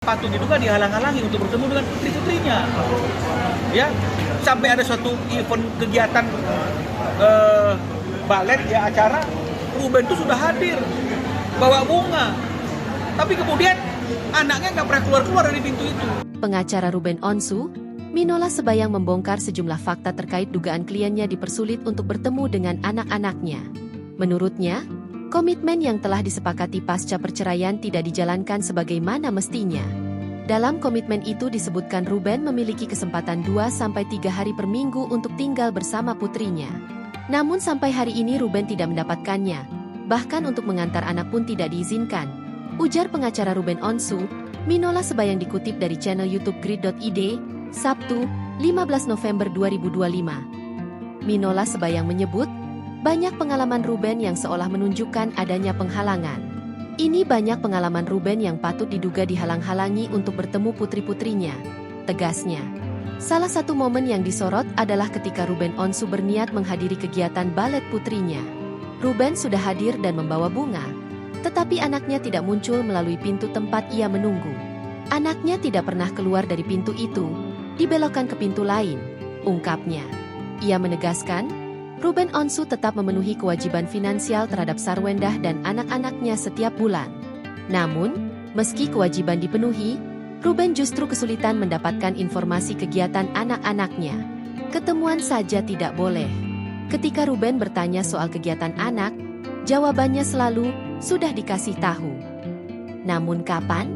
Patut diduga dihalang-halangi untuk bertemu dengan putri-putrinya. Ya, sampai ada suatu event kegiatan balet ya, acara Ruben itu sudah hadir bawa bunga, tapi kemudian anaknya nggak pernah keluar dari pintu itu. Pengacara Ruben Onsu, Minola Sebayang membongkar sejumlah fakta terkait dugaan kliennya dipersulit untuk bertemu dengan anak-anaknya. Menurutnya, komitmen yang telah disepakati pasca perceraian tidak dijalankan sebagaimana mestinya. Dalam komitmen itu disebutkan Ruben memiliki kesempatan 2-3 hari per minggu untuk tinggal bersama putrinya. Namun sampai hari ini Ruben tidak mendapatkannya, bahkan untuk mengantar anak pun tidak diizinkan. Ujar pengacara Ruben Onsu, Minola Sebayang dikutip dari channel YouTube Grid.id, Sabtu, 15 November 2025. Minola Sebayang menyebut, banyak pengalaman Ruben yang seolah menunjukkan adanya penghalangan. Ini banyak pengalaman Ruben yang patut diduga dihalang-halangi untuk bertemu putri-putrinya, tegasnya. Salah satu momen yang disorot adalah ketika Ruben Onsu berniat menghadiri kegiatan balet putrinya. Ruben sudah hadir dan membawa bunga, tetapi anaknya tidak muncul melalui pintu tempat ia menunggu. Anaknya tidak pernah keluar dari pintu itu, dibelokkan ke pintu lain, ungkapnya. Ia menegaskan, Ruben Onsu tetap memenuhi kewajiban finansial terhadap Sarwendah dan anak-anaknya setiap bulan. Namun, meski kewajiban dipenuhi, Ruben justru kesulitan mendapatkan informasi kegiatan anak-anaknya. Ketemuan saja tidak boleh. Ketika Ruben bertanya soal kegiatan anak, jawabannya selalu, sudah dikasih tahu. Namun kapan?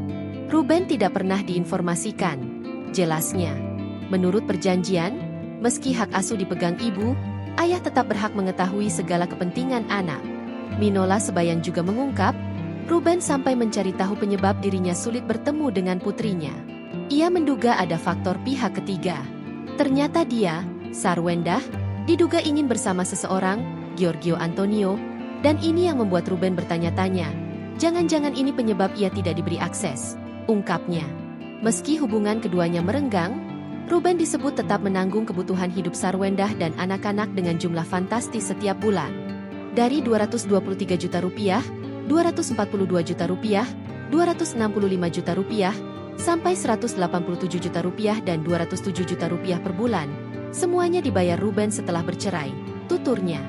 Ruben tidak pernah diinformasikan. Jelasnya, menurut perjanjian, meski hak asuh dipegang ibu, ayah tetap berhak mengetahui segala kepentingan anak. Minola Sebayang juga mengungkap, Ruben sampai mencari tahu penyebab dirinya sulit bertemu dengan putrinya. Ia menduga ada faktor pihak ketiga. Ternyata dia, Sarwendah, diduga ingin bersama seseorang, Giorgio Antonio, dan ini yang membuat Ruben bertanya-tanya, jangan-jangan ini penyebab ia tidak diberi akses, ungkapnya. Meski hubungan keduanya merenggang, Ruben disebut tetap menanggung kebutuhan hidup Sarwendah dan anak-anak dengan jumlah fantastis setiap bulan. Dari 223 juta rupiah, 242 juta rupiah, 265 juta rupiah, sampai 187 juta rupiah dan 207 juta rupiah per bulan. Semuanya dibayar Ruben setelah bercerai, tuturnya.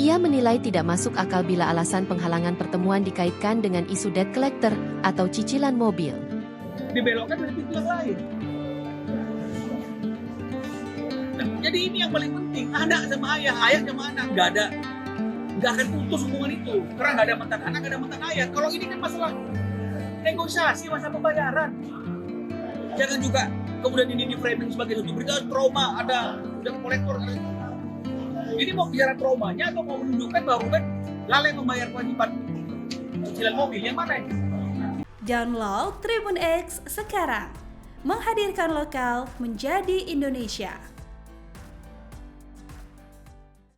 Ia menilai tidak masuk akal bila alasan penghalangan pertemuan dikaitkan dengan isu debt collector atau cicilan mobil. Dibelokkan dari pintu yang lain. Nah, jadi ini yang paling penting, anak sama ayah sama anak, nggak akan putus hubungan itu, karena nggak ada mantan anak, nggak ada mantan ayah. Kalau ini kan masalah negosiasi, masalah pembayaran. Jangan juga kemudian ini di framing sebagai suatu berita trauma, ada kolektor. Ini mau bicara traumanya atau mau menunjukkan bahwa Ruben lalai membayar kewajiban cicilan mobil, yang mana ini? Download Tribun X sekarang, menghadirkan lokal menjadi Indonesia.